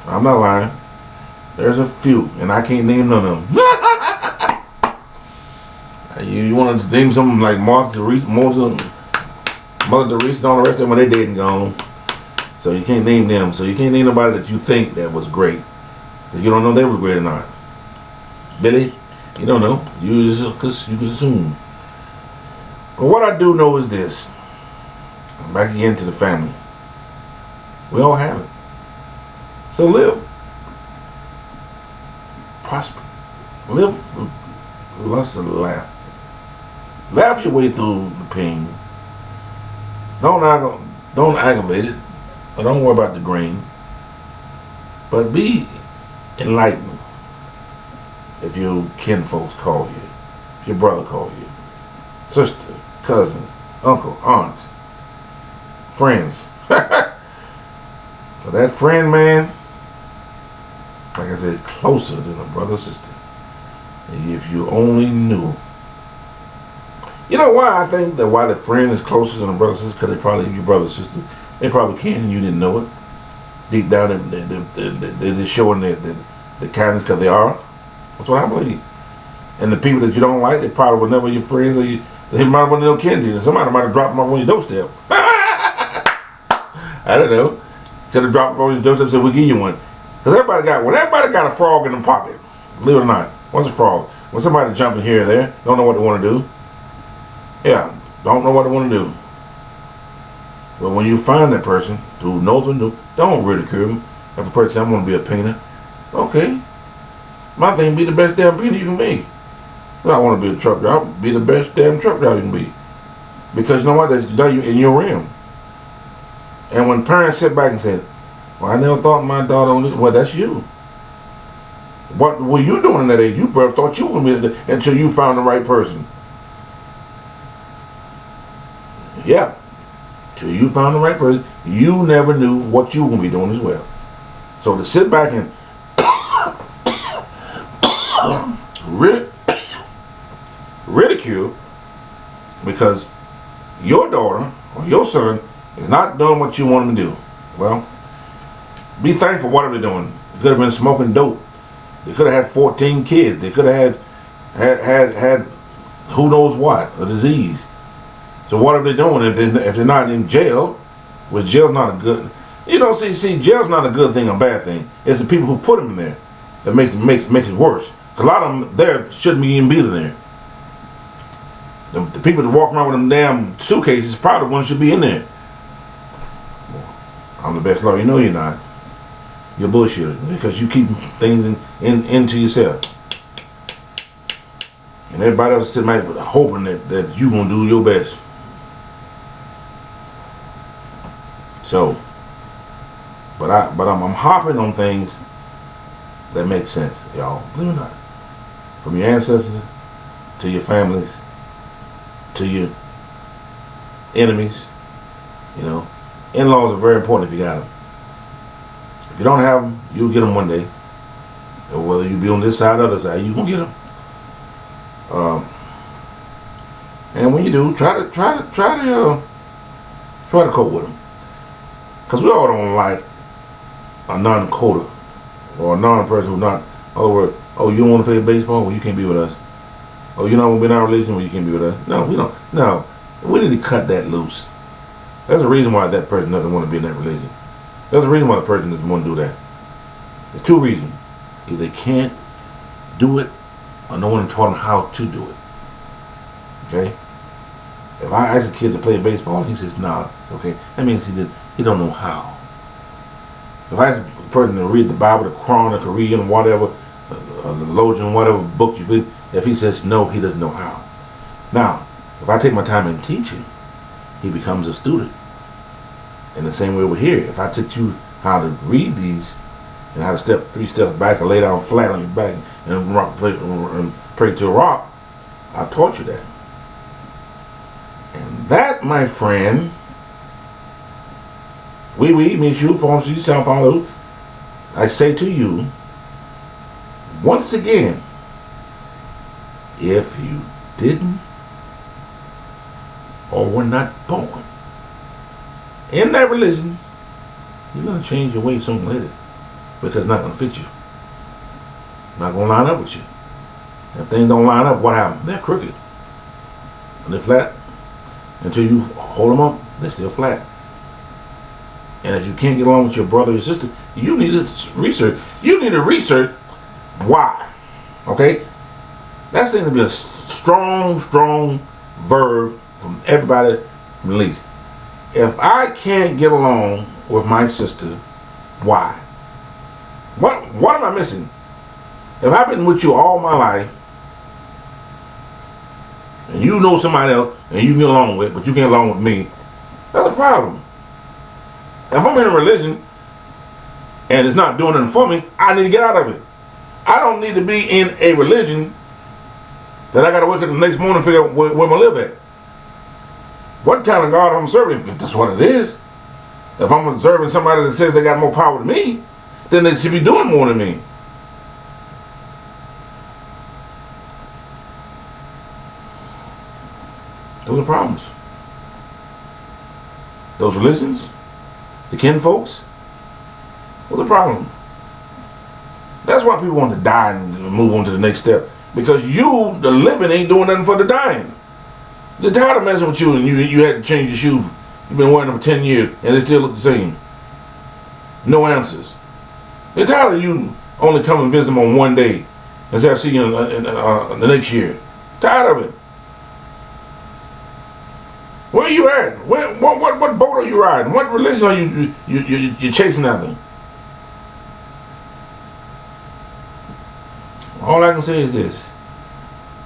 A: I'm not lying. There's a few, and I can't name none of them. You want to name something like Mother Teresa, and all the rest of them, they dead and gone. So you can't name them. So you can't name nobody that you think that was great. Because you don't know if they were great or not. Billy, you don't know. You just assume. But what I do know is this. Back again to the family. We all have it. So live. Prosper. Live, lust, and laugh. Laugh your way through the pain. Don't aggravate it. Or don't worry about the grain. But be enlightened. If your kinfolks call you. If your brother call you. Sister, cousins, uncle, aunts, friends. For that friend, man, like I said, closer than a brother or sister. If you only knew. You know why I think that why the friend is closer than a brother or sister? Because they probably your brother or sister They probably can, and you didn't know it. Deep down, they're just showing the kindness because they are. That's what I believe. And the people that you don't like, they probably were never your friends, or they might have been no kin to you. Somebody might have dropped them off on your doorstep. I don't know. Could have dropped them on your doorstep and said, we'll give you one. Because everybody got a frog in their pocket. Believe it or not. What's a frog? When somebody jumping here or there, don't know what they want to do. Yeah, don't know what they want to do. But when you find that person who knows what to do, don't ridicule them. If a person says, I want to be a painter, okay. My thing, be the best damn painter you can be. If I want to be a truck driver, be the best damn truck driver you can be. Because you know what? That's in your realm. And when parents sit back and say, well, I never thought my daughter would, well, that's you. What were you doing in that age? You probably thought you were going to be until you found the right person. Yeah. Till you found the right person, you never knew what you were going to be doing as well. So to sit back and ridicule because your daughter or your son is not doing what you want them to do, well, be thankful whatever they're doing. They could have been smoking dope. They could have had 14 kids. They could have had who knows what, a disease. So what are they doing if they're not in jail? Which jail's not a good, see, jail's not a good thing or bad thing. It's the people who put them in there that makes it worse. A lot of them there shouldn't even be in there. The people that walk around with them damn suitcases probably the ones should be in there. I'm the best lawyer. You know you're not. You're bullshitting because you keep things into yourself. And everybody else sitting back hoping that you're going to do your best. So, but I'm hopping on things that make sense, y'all. Believe it or not. From your ancestors to your families to your enemies, in-laws are very important if you got them. If you don't have them, you'll get them one day. Or whether you be on this side or the other side, you gonna get them. And when you do, try to cope with them. Because we all don't like a non-coder or a non-person who not. In other words, oh, you don't want to play baseball? Well, you can't be with us. Oh, you don't want to be in our religion? Well, you can't be with us. No, we don't. No, we need to cut that loose. There's a reason why that person doesn't want to be in that religion. There's a reason why the person doesn't want to do that. There's two reasons. Either they can't do it or no one taught them how to do it. Okay? If I ask a kid to play baseball, he says, nah, it's okay. That means he don't know how. If I ask a person to read the Bible, the Quran, the Korean, whatever, the Logian, whatever book you read, if he says no, he doesn't know how. Now, if I take my time and teach him, he becomes a student. In the same way over here, if I teach you how to read these and how to step 3 steps back and lay down flat on your back and pray to a rock, I taught you that. And that, my friend, Michu, Fonsi, Sanfalo, I say to you, once again, if you didn't or were not born in that religion, you're going to change your ways sooner or later because it's not going to fit you. Not going to line up with you. If things don't line up, what happens? They're crooked. And they're flat. Until you hold them up, they're still flat. And if you can't get along with your brother or sister, you need to research. You need to research why. Okay? That seems to be a strong verb from everybody from the least. If I can't get along with my sister, why? What am I missing? If I've been with you all my life, and you know somebody else, and you get along with, but you get along with me, that's a problem. If I'm in a religion, and it's not doing anything for me, I need to get out of it. I don't need to be in a religion that I got to wake up the next morning and figure out where I live at. What kind of God I'm serving, if that's what it is? If I'm serving somebody that says they got more power than me, then they should be doing more than me. Those are problems. Those religions the kin folks? What's the problem? That's why people want to die and move on to the next step. Because you, the living, ain't doing nothing for the dying. They're tired of messing with you, and you had to change your shoes. You've been wearing them for 10 years and they still look the same. No answers. They're tired of you only coming and visit them on one day instead of seeing you in the next year. Tired of it. Where are you at? What boat are you riding? What religion are you chasing after? All I can say is this.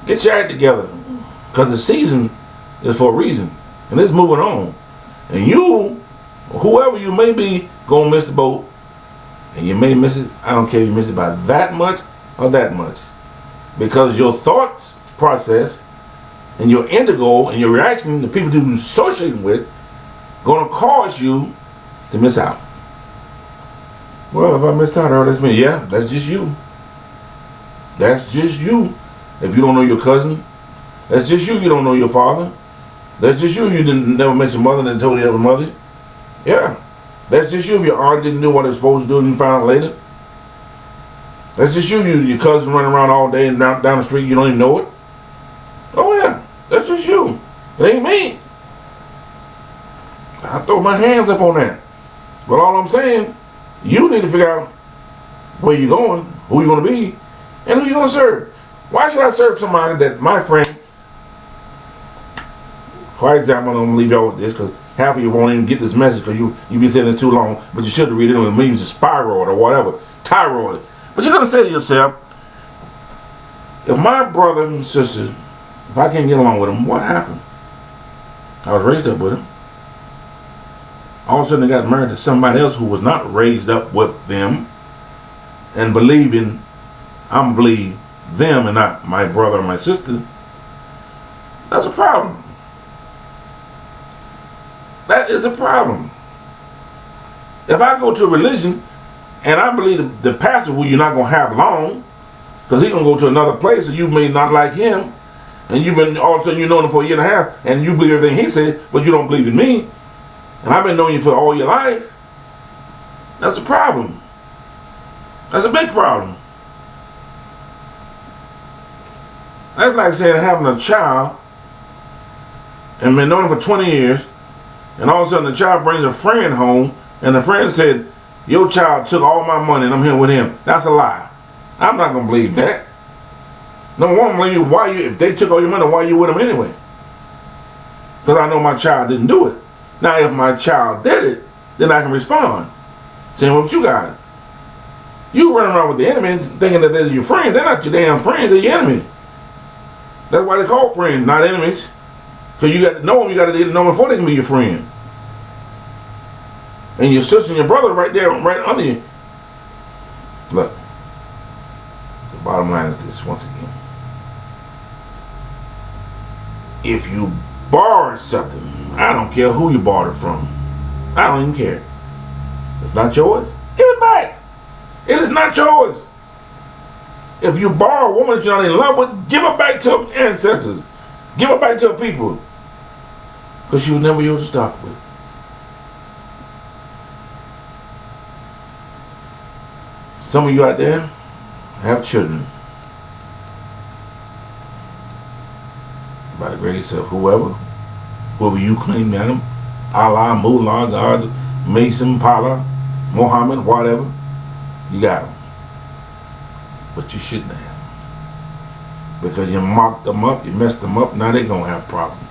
A: Get your act together. Because the season is for a reason. And it's moving on. And you, whoever you may be, gonna miss the boat. And you may miss it. I don't care if you miss it by that much or that much. Because your thoughts process and your indigo and your reaction, the people you're associating with, gonna cause you to miss out. Well, if I miss out, that's me. Yeah, that's just you. That's just you. If you don't know your cousin, that's just you. You don't know your father. That's just you. You didn't never met your mother and told you ever mother. Yeah. That's just you. If your aunt didn't know what it was supposed to do and you found out later. That's just you. Your cousin running around all day and down the street, you don't even know it. Oh yeah. That's just you. It ain't me. I throw my hands up on that. But all I'm saying, you need to figure out where you're going, who you're going to be, and who you're going to serve. Why should I serve somebody that my friend, for example, I'm going to leave y'all with this because half of you won't even get this message because you be saying it too long, but you should have read it. It means a spiroid or whatever, thyroid. But you're going to say to yourself, if my brother and sister, if I can't get along with them, what happened? I was raised up with them. All of a sudden they got married to somebody else who was not raised up with them and believing I'm believe them and not my brother or my sister. That's a problem. That is a problem. If I go to a religion and I believe the pastor who you're not going to have long because he's going to go to another place and you may not like him and you've been all of a sudden you know him for a year and a half and you believe everything he said but you don't believe in me and I've been knowing you for all your life, that's a problem. That's a big problem. That's like saying having a child and been knowing him for 20 years and all of a sudden the child brings a friend home and the friend said, your child took all my money and I'm here with him. That's a lie. I'm not going to believe that. Number one, believe you, if they took all your money, why are you with them anyway? Because I know my child didn't do it. Now if my child did it, then I can respond. Same with you guys. You running around with the enemy thinking that they're your friends. They're not your damn friends, they're your enemies. That's why they call friends, not enemies. Because you got to know them, you got to know them before they can be your friend. And your sister and your brother right there, right under you. Look, the bottom line is this, once again. If you borrow something, I don't care who you borrowed it from. I don't even care. If it's not yours, give it back. It is not yours. If you borrow a woman that you're not in love with, give it back to her ancestors. Give it back to her people. Because she was never yours to start with. Some of you out there have children. By the grace of whoever you claim them, Allah, Mullah, God, Mason, Pala, Muhammad, whatever, you got them. But you shouldn't have. Because you mocked them up, you messed them up, now they're going to have problems.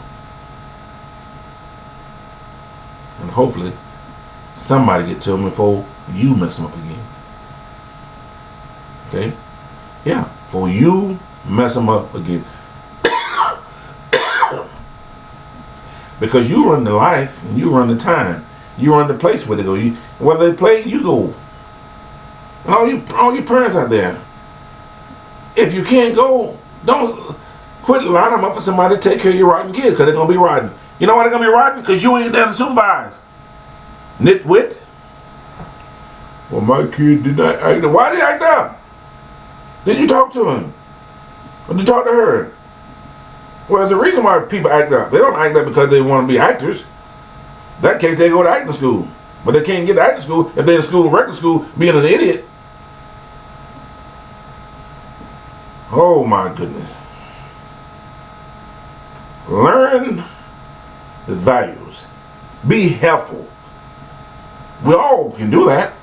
A: And hopefully, somebody get to them before you mess them up again. Okay? Yeah, before you mess them up again. Because you run the life, and you run the time. You run the place where they go. Where they play, you go. And all you parents out there, if you can't go, don't quit lining them up for somebody to take care of your rotten kids, because they're going to be rotten. You know why they're going to be rotten? Because you ain't there to supervise. Nitwit. Well, my kid did not act up. Why did he act up? Did you talk to him? Or did you talk to her? Well, there's a reason why people act up. They don't act up because they want to be actors. In that case, they go to acting school. But they can't get out of school if they're in school, regular school, being an idiot. Oh my goodness. Learn the values. Be helpful. We all can do that.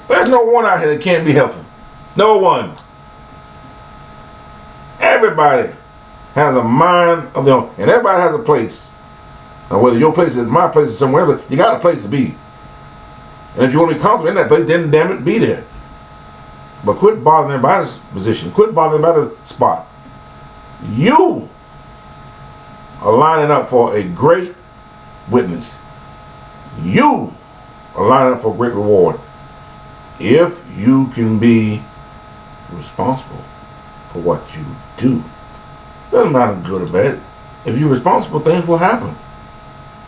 A: There's no one out here that can't be helpful. No one. Everybody has a mind of their own. And everybody has a place. Now whether your place is my place or somewhere else, you got a place to be. And if you want to be comfortable in that place, then damn it, be there. But quit bothering everybody's position. Quit bothering everybody's spot. You are lining up for a great witness. You are lining up for a great reward. If you can be responsible for what you do. Doesn't matter good or bad. If you're responsible, things will happen.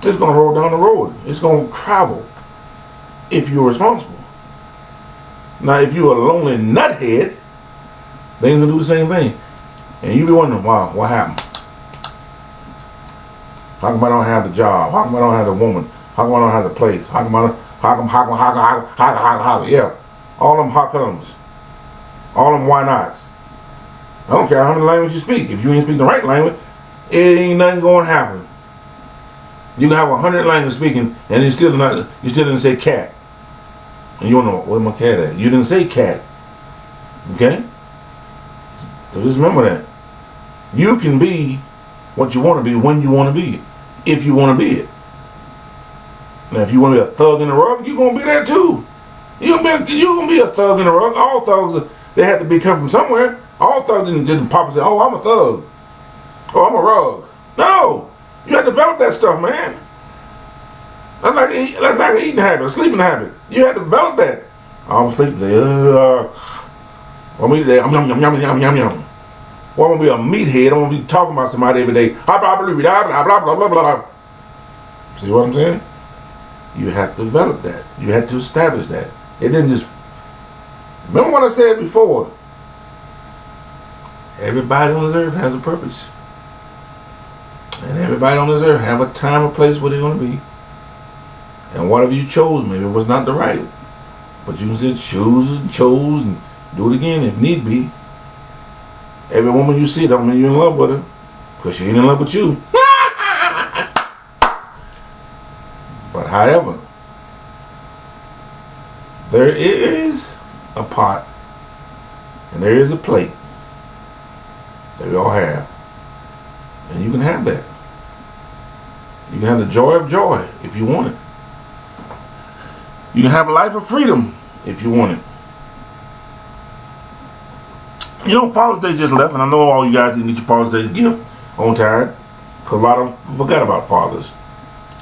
A: It's going to roll down the road. It's going to travel. If you're responsible. Now, if you're a lonely nuthead, they ain't going to do the same thing. And you be wondering, wow, what happened? How come I don't have the job? How come I don't have the woman? How come I don't have the place? How come, yeah. All them how comes. All them why nots. I don't care how many languages you speak. If you ain't speak the right language, it ain't nothing going to happen. You can have 100 languages speaking, and you still didn't say cat. And you don't know, where my cat at? You didn't say cat. Okay? So just remember that. You can be what you want to be when you want to be it. If you want to be it. Now, if you want to be a thug in the rug, you're going to be that too. You're going to be a thug in the rug. All thugs, they had to be come from somewhere. All thugs didn't pop and say, oh, I'm a thug. Oh, I'm a rug. No. You have to develop that stuff, man. That's like an eating habit, a sleeping habit. You have to develop that. I'm sleeping there. I'm eating there. Yum. Well, I'm going to be a meathead. I'm going to be talking about somebody every day. See what I'm saying? You have to develop that. You have to establish that. It didn't just... Remember what I said before? Everybody on this earth has a purpose. And everybody on this earth have a time or place where they're going to be. And whatever you chose, maybe it was not the right. But you can still choose and do it again if need be. Every woman you see don't mean you're in love with her. Because she ain't in love with you. But however, there is a pot and there is a plate that we all have. And you can have that. You can have the joy of joy if you want it. You can have a life of freedom if you want it. You know, Father's Day just left, and I know all you guys didn't get your Father's Day gift on time, because a lot of them forgot about fathers.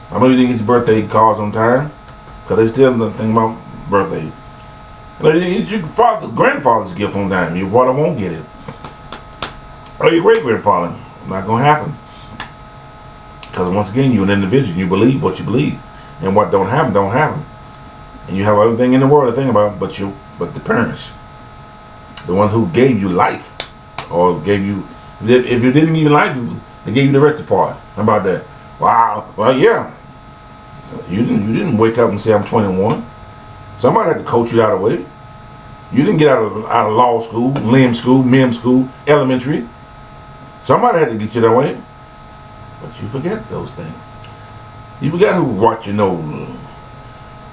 A: I know you didn't get your birthday cards on time, because they still don't think about birthday. I know you didn't get your grandfather's gift on time. Your father won't get it. Or your great-grandfather. Not going to happen. Because once again, you're an individual. You believe what you believe. And what don't happen, don't happen. And you have everything in the world to think about but the parents. The ones who gave you life. Or gave you... If you didn't give you life, they gave you the rest of the part. How about that? Wow. Well, yeah. You didn't wake up and say, I'm 21. Somebody had to coach you out of the way. You didn't get out of law school, limb school, mem school, elementary. Somebody had to get you that way. But you forget those things. You forget who watched your nose,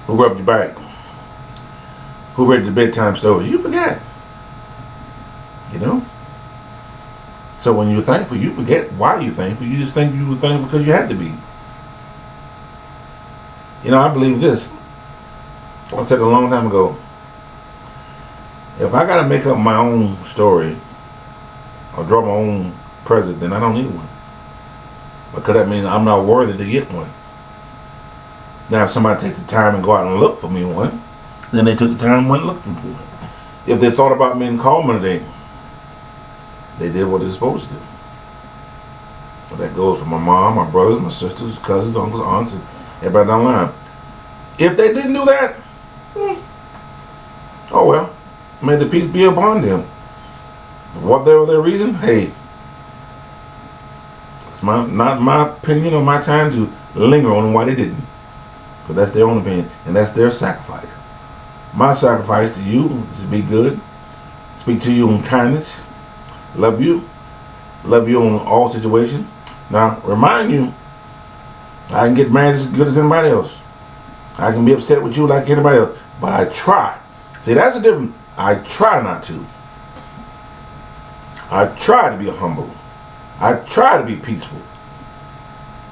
A: who rubbed your back, who read the bedtime story. You forget. You know? So when you're thankful, you forget why you're thankful. You just think you were thankful because you had to be. You know, I believe this. I said a long time ago, if I got to make up my own story or draw my own present, then I don't need one. Because that means I'm not worthy to get one. Now, if somebody takes the time and go out and look for me one, then they took the time and went looking for it. If they thought about me and called me today, they did what they're supposed to do. So that goes for my mom, my brothers, my sisters, cousins, uncles, aunts, and everybody down the line. If they didn't do that, oh well, may the peace be upon them. Whatever their reason, hey, it's not my opinion or my time to linger on why they didn't. Because that's their own opinion, and that's their sacrifice. My sacrifice to you is to be good, speak to you in kindness, love you in all situations. Now, remind you, I can get mad as good as anybody else. I can be upset with you like anybody else, but I try. See, that's the difference. I try not to. I try to be humble. I try to be peaceful.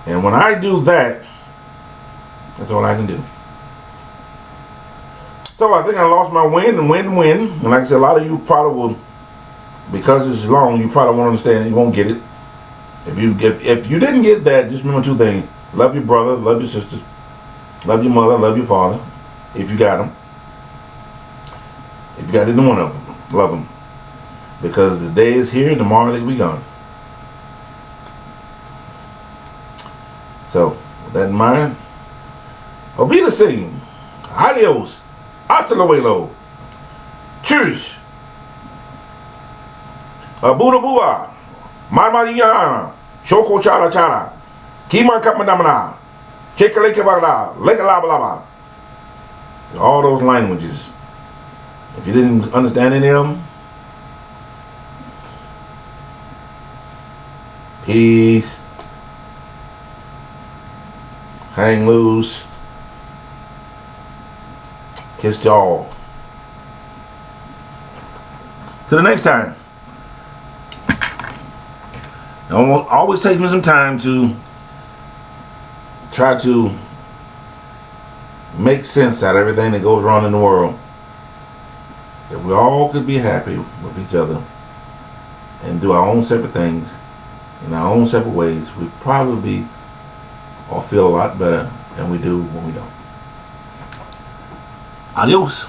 A: And when I do that, that's all I can do. So I think I lost my win. And like I said, a lot of you probably will, because it's long, you probably won't understand it. You won't get it. If you didn't get that, just remember two things. Love your brother, love your sister, love your mother, love your father, if you got them. If you got either one of them, love them. Because the day is here, tomorrow they will be gone. So, with that in mind, auf Wiedersehen, adios, hasta luego, tschüss, Buddha Bua, Marmariyana, Shoko Chala Chala, Kima Kamadamana, Chekalekabala, Lekalaba. All those languages. If you didn't understand any of them, peace, hang loose, kiss y'all. Till the next time. It always takes me some time to try to make sense out of everything that goes wrong in the world. That we all could be happy with each other and do our own separate things in our own separate ways. We probably all feel a lot better than we do when we don't. Adios.